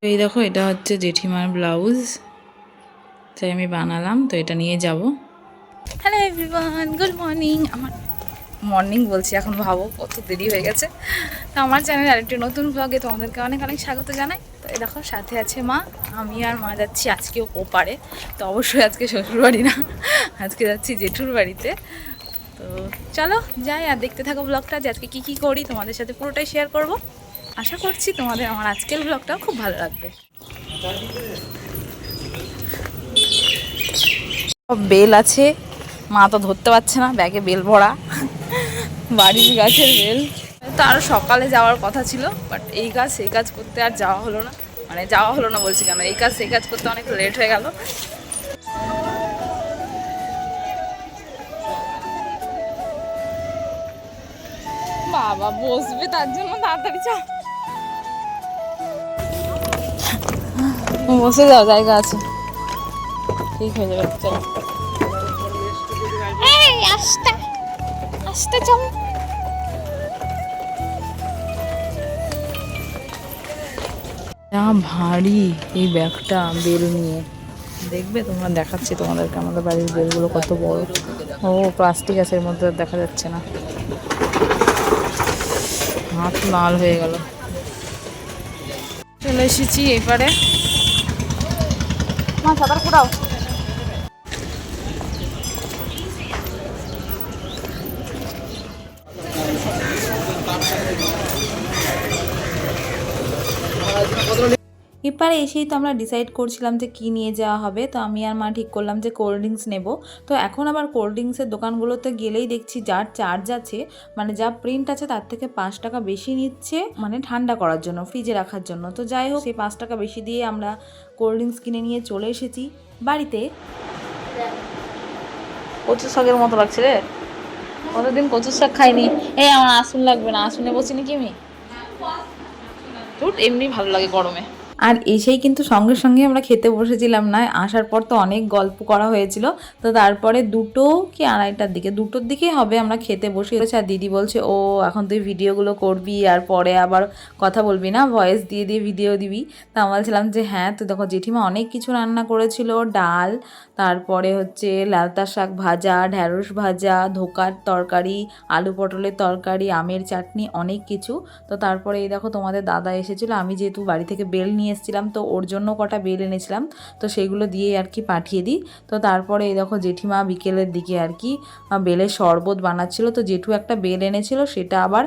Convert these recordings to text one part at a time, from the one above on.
এই দেখো, এটা হচ্ছে জেঠিমার ব্লাউজ, তাই আমি বানালাম, তো এটা নিয়ে যাব। Hello everyone, good morning. আমার মর্নিং বলছি, এখন ভাবো কত দেরি হয়ে গেছে। তো আমার চ্যানেলে আরেকটি নতুন ব্লগে তোমাদেরকে অনেক অনেক স্বাগত জানাই। তো এই দেখো, সাথে আছে মা। আমি আর মা যাচ্ছি আজকে ওপারে। তো অবশ্যই আজকে শ্বশুরবাড়ি না, আজকে যাচ্ছি জেঠুর বাড়িতে। তো চলো যাই, আর দেখতে থাকো ব্লগটা, যে আজকে কী কী করি তোমাদের সাথে পুরোটাই শেয়ার করব। আশা করছি তোমাদের আমার আজকের ব্লগটাও খুব ভালো লাগবে। বেল আছে, মা তো ধরতে পারছে না, ব্যাগে বেল ভরা, বাড়ির গাছের বেল। তো আরও সকালে যাওয়ার কথা ছিল, বাট এই কাজ সেই কাজ করতে আর যাওয়া হলো না। মানে যাওয়া হলো না বলছি কেন, এই কাজ সেই কাজ করতে অনেক লেট হয়ে গেল। বাবা বসবে, তার জন্য তাড়াতাড়ি চল, বসে যাও, জায়গা আছে, ঠিক হয়ে যাবে। চলো আসতে আসতে চল। ভারী এই ব্যাগটা বেল নিয়ে, দেখবে তোমরা, দেখাচ্ছি তোমাদেরকে আমাদের বাড়ির বেলগুলো কত বড়। ও প্লাস্টিক আছে এর মধ্যে, দেখা যাচ্ছে না, হাত লাল হয়ে গেল। চলে এসেছি এবারে, মা সাঁতার ফোটাও। এপারে এসেই তো আমরা ডিসাইড করছিলাম যে কী নিয়ে যাওয়া হবে। তো আমি আর মা ঠিক করলাম যে কোল্ড ড্রিঙ্কস নেব। তো এখন আবার কোল্ড ড্রিঙ্কসের দোকানগুলোতে গেলেই দেখছি যার চার্জ আছে, মানে যা প্রিন্ট আছে তার থেকে 5 টাকা বেশি নিচ্ছে, মানে ঠান্ডা করার জন্য, ফ্রিজে রাখার জন্য। তো যাই হোক, সেই 5 টাকা বেশি দিয়ে আমরা কোল্ড ড্রিঙ্কস কিনে নিয়ে চলে এসেছি বাড়িতে। কচু শাকের মতো লাগছে রে, কতদিন কচুর শাক খাইনি। আমার আসুন লাগবে না, আসুনে বসিনি কি আমি, এমনি ভালো লাগে গরমে। আর এসেই কিন্তু সঙ্গে সঙ্গে আমরা খেতে বসেছিলাম না, আসার পর তো অনেক গল্প করা হয়েছিল। তো তারপরে 2টো কি 2:30টার দিকে, 2টোর দিকেই হবে, আমরা খেতে বসে গেছি। আর দিদি বলছে, ও এখন তুই ভিডিওগুলো করবি আর পরে আবার কথা বলবি না, ভয়েস দিয়ে দিয়ে ভিডিও দিবি। তা আমি বলছিলাম যে হ্যাঁ। তো দেখো, জেঠিমা অনেক কিছু রান্না করেছিল, ডাল, তারপরে হচ্ছে লালতা শাক ভাজা, ঢ্যাঁড়স ভাজা, ধোকার তরকারি, আলু পটলের তরকারি, আমের চাটনি, অনেক কিছু। তো তারপরে এই দেখো, তোমাদের দাদা এসেছিলো, আমি যেহেতু বাড়ি থেকে বেল নিয়ে এসেছিলাম, তো ওর জন্য কটা বেল এনেছিলাম, তো সেগুলো দিয়ে আর কি পাঠিয়ে দিই। তো তারপরে এই দেখো, জেঠিমা বিকেলের দিকে আর কি বেলের শরবত বানাচ্ছিল। তো জেঠু একটা বেল এনেছিল, সেটা আবার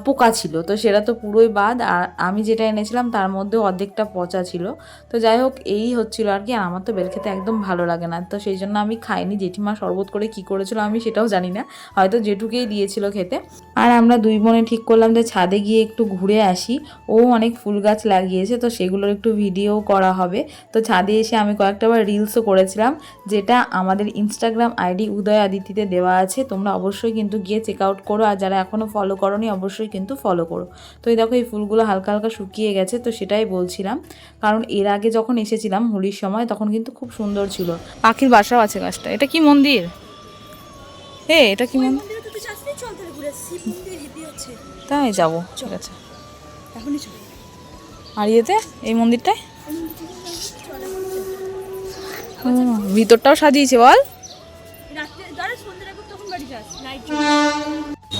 পোকা ছিল, তো সেটা তো পুরোই বাদ। আর আমি যেটা এনেছিলাম তার মধ্যে অর্ধেকটা পচা ছিল। তো যাই হোক, এই হচ্ছিল আর কি। আর আমার তো বেল খেতে একদম ভালো লাগে না, তো সেই জন্য আমি খাইনি। জেঠিমা শরবত করে কি করেছিল আমি সেটাও জানি না, হয়তো জেঠুকেই দিয়েছিল খেতে। আর আমরা দুই বোনে ঠিক করলাম যে ছাদে গিয়ে একটু ঘুরে আসি। ও অনেক ফুল গাছ লাগিয়েছে, তো সেগুলোর একটু ভিডিও করা হবে। তো ছাদে এসে আমি কয়েকটা বার রিলসও করেছিলাম, যেটা আমাদের ইনস্টাগ্রাম আইডি উদয় আদিত্যতে দেওয়া আছে। তোমরা অবশ্যই কিন্তু গিয়ে চেক আউট করো, আর যারা এখনও ফলো করোনি অবশ্যই কিন্তু ফলো করো। তো এই দেখো, এই ফুলগুলো হালকা হালকা শুকিয়ে গেছে, তো সেটাই বলছিলাম। কারণ এর আগে যখন এসেছিলাম হোলির সময়, তখন কিন্তু খুব সুন্দর ছিল। পাখির বাসাও আছে গাছটা। এটা কি মন্দির? এটা কি মন্দির? তাই যাবো, ঠিক আছে। আর ইয়েতে, এই মন্দিরটায় ভিতরটাও সাজিয়েছে বল।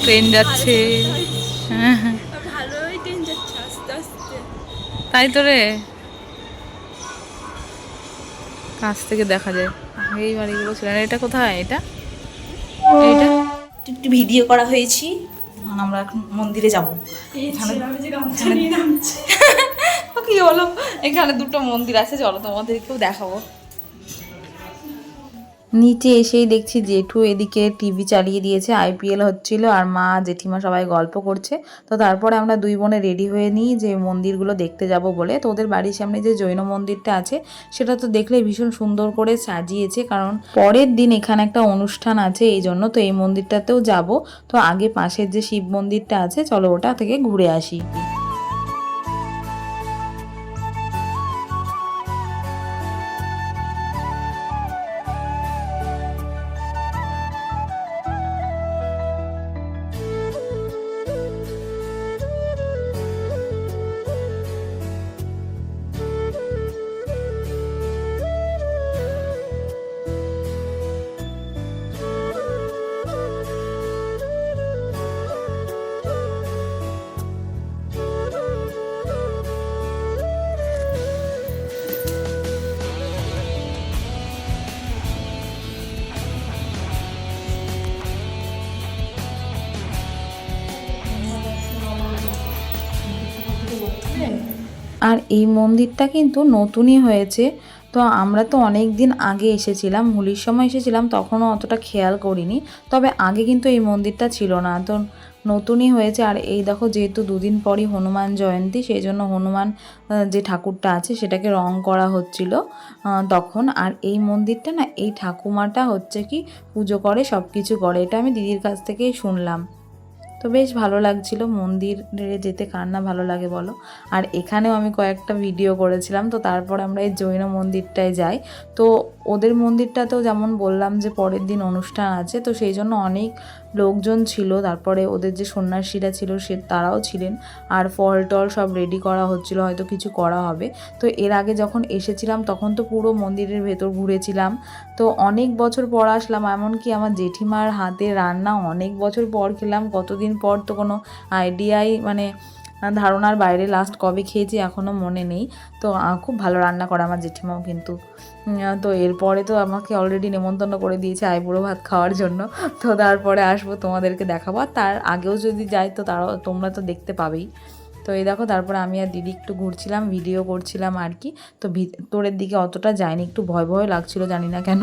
ট্রেন যাচ্ছে, হ্যাঁ হ্যাঁ, তাই তো রে, কাছ থেকে দেখা যায় এই বাড়িগুলো ছিল। এটা কোথায়? এটা এইটা একটু ভিডিও করা হয়েছি। আমরা এখন মন্দিরে যাব। কি হলো, এখানে 2টো মন্দির আছে, চলো তোমাদেরকেও দেখাবো। নিচে এসেই দেখছি জেঠু এদিকে টিভি চালিয়ে দিয়েছে, আইপিএল হচ্ছিল, আর মা জেঠিমা সবাই গল্প করছে। তো তারপরে আমরা দুই বোনে রেডি হয়ে নিই যে মন্দিরগুলো দেখতে যাব বলে। তো ওদের বাড়ির সামনে যে জৈন মন্দিরটা আছে, সেটা তো দেখলে ভীষণ সুন্দর করে সাজিয়েছে, কারণ পরের দিন এখানে একটা অনুষ্ঠান আছে, এই জন্য। তো এই মন্দিরটাতেও যাব। তো আগে পাশের যে শিব মন্দিরটা আছে, চলো ওটা থেকে ঘুরে আসি। আর এই মন্দিরটা কিন্তু নতুনই হয়েছে। তো আমরা তো অনেক দিন আগে এসেছিলাম, হোলির সময় এসেছিলাম, তখনও অতটা খেয়াল করিনি। তবে আগে কিন্তু এই মন্দিরটা ছিল না, তো নতুনই হয়েছে। আর এই দেখো, যেহেতু দুদিন পরই হনুমান জয়ন্তী, সেই জন্য হনুমান যে ঠাকুরটা আছে সেটাকে রং করা হচ্ছিল তখন। আর এই মন্দিরটা না, এই ঠাকুমাটা হচ্ছে কি পুজো করে, সব কিছু করে, এটা আমি দিদির কাছ থেকেই শুনলাম। তো বেশ ভালো লাগছিল, মন্দিরে যেতে কার না ভালো লাগে বলো। আর এখানেও আমি কয়েকটা ভিডিও করেছিলাম। তো তারপর আমরা এই জৈন মন্দিরটায় যাই। তো ওদের মন্দিরটাতেও যেমন বললাম যে পরের দিন অনুষ্ঠান আছে, তো সেই জন্য অনেক লোকজন ছিল। তারপরে ওদের যে সন্ন্যাসীরা ছিল তারাও ছিলেন। আর ফল টল সব রেডি করা হচ্ছিল, হয়তো কিছু করা হবে। তো এর আগে যখন এসেছিলাম তখন তো পুরো মন্দিরের ভেতর ঘুরেছিলাম। তো অনেক বছর পর আসলাম, এমনকি আমার জেঠিমার হাতে রান্না অনেক বছর পর খেলাম। কতদিন পর তো কোনো আইডিয়াই মানে ধারণার বাইরে, লাস্ট কবে খেয়েছি এখনও মনে নেই। তো খুব ভালো রান্না করে আমার জেঠিমাও কিন্তু। তো এরপরে তো আমাকে অলরেডি নেমন্তন্ন করে দিয়েছে আইবুড়ো ভাত খাওয়ার জন্য। তো তারপরে আসবো, তোমাদেরকে দেখাবো। আর তার আগেও যদি যাই তো তোমরা তো দেখতে পাবেই। তো এই দেখো, তারপরে আমি আর দিদি একটু ঘুরছিলাম, ভিডিও করছিলাম আর কি। তো ভিতরের দিকে অতটা যায়নি, একটু ভয় ভয় লাগছিল, জানি না কেন।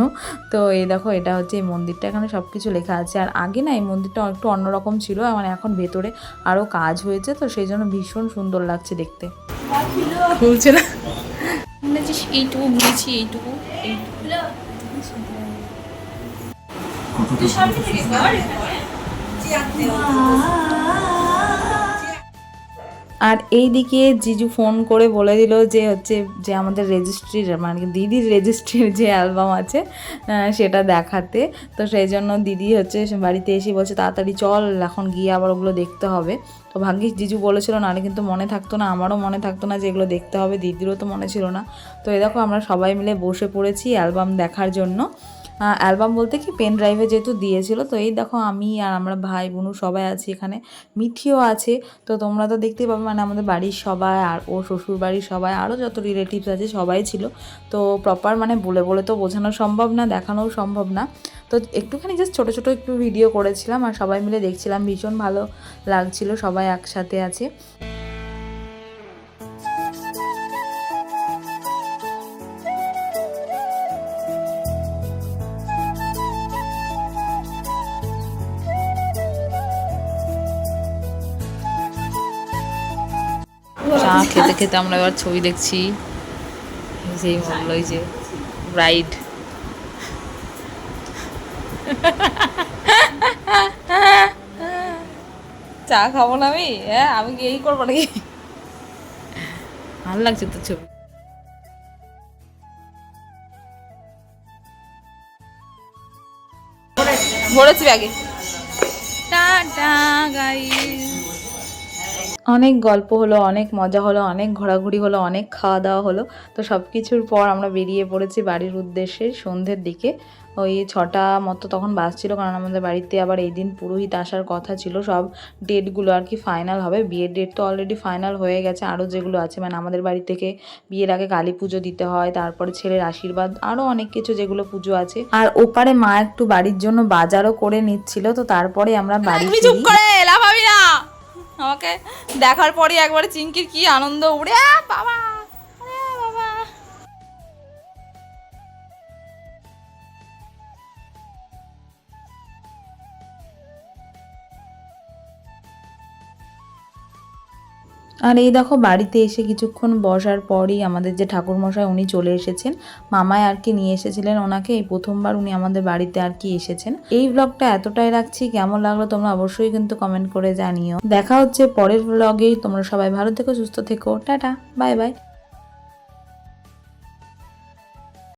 তো এই দেখো, এটা হচ্ছে এই মন্দিরটা, এখানে সব কিছু লেখা আছে। আর আগে না এই মন্দিরটা একটু অন্যরকম ছিল, মানে এখন ভেতরে আরও কাজ হয়েছে, তো সেই জন্য ভীষণ সুন্দর লাগছে দেখতে। খুলছে না, এইটুকু ঘুরেছি, এইটুকু আর এইদিকে জিজু ফোন করে বলে দিল যে হচ্ছে যে আমাদের রেজিস্ট্রির মানে দিদির রেজিস্ট্রির যে অ্যালবাম আছে সেটা দেখাতে। তো সেই জন্য দিদি হচ্ছে বাড়িতে এসে বলছে তাড়াতাড়ি চল, এখন গিয়ে আবার ওগুলো দেখতে হবে। তো ভাগ্যিস জিজু বলেছিল, নাহলে কিন্তু মনে থাকতো না, আমারও মনে থাকতো না যে এগুলো দেখতে হবে, দিদিরও তো মনে ছিল না। তো এই দেখো, আমরা সবাই মিলে বসে পড়েছি অ্যালবাম দেখার জন্য। অ্যালবাম বলতে কি পেন ড্রাইভে যেহেতু দিয়েছিল। তো এই দেখো, আমি আর আমরা ভাই বোনু সবাই আছি এখানে, মিঠিও আছে। তো তোমরা তো দেখতেই পাবে, মানে আমাদের বাড়ির সবাই আর ও শ্বশুর বাড়ির সবাই, আরও যত রিলেটিভস আছে সবাই ছিল। তো প্রপার মানে বলে বলে তো বোঝানো সম্ভব না, দেখানোও সম্ভব না। তো একটুখানি জাস্ট ছোটো ছোটো একটু ভিডিও করেছিলাম, আর সবাই মিলে দেখছিলাম, ভীষণ ভালো লাগছিল, সবাই একসাথে আছে। চা খেতে খেতে আমরা এবার ছবি দেখছি, সেই বললো ওই যে ব্রাইড। চা খাবো না আমি? হ্যাঁ, আমি কি এই করবো নাকি? ভালো লাগছে তো ছবি। ভরেছি ব্যাগে। Tata guys. অনেক গল্প হলো, অনেক মজা হলো, অনেক ঘোরাঘুরি হলো, অনেক খাওয়া দাওয়া হলো। তো সব কিছুর পর আমরা বেরিয়ে পড়েছি বাড়ির উদ্দেশ্যে সন্ধ্যের দিকে। ওই 6টা মতো তখন বাজছিল, কারণ আমাদের বাড়িতে আবার এই দিন পুরোহিত আসার কথা ছিল। সব ডেটগুলো আর কি ফাইনাল হবে, বিয়ের ডেট তো অলরেডি ফাইনাল হয়ে গেছে, আরও যেগুলো আছে মানে আমাদের বাড়ি থেকে বিয়ের আগে কালী পুজো দিতে হয়, তারপরে ছেলের আশীর্বাদ, আরও অনেক কিছু যেগুলো পুজো আছে। আর ওপারে মা একটু বাড়ির জন্য বাজারও করে নিচ্ছিল। তো তারপরে আমরা বাড়ি আমাকে দেখার পরে একবারে চিঙ্কির কি আনন্দ, উড়ে বাবা বাবা। আর এই দেখো, বাড়িতে এসে কিছুক্ষণ বসার পরই আমাদের যে ঠাকুরমশাই উনি চলে এসেছেন। মামাই আর কি নিয়ে এসেছিলেন ওনাকে, এই প্রথমবার উনি আমাদের বাড়িতে আর কি এসেছেন। এই ব্লগটা এতটাই রাখছি, কেমন লাগলো তোমরা অবশ্যই কিন্তু কমেন্ট করে জানিও। দেখা হচ্ছে পরের ব্লগেই। তোমরা সবাই ভালো থেকো, সুস্থ থেকো, টাটা, বাই বাই।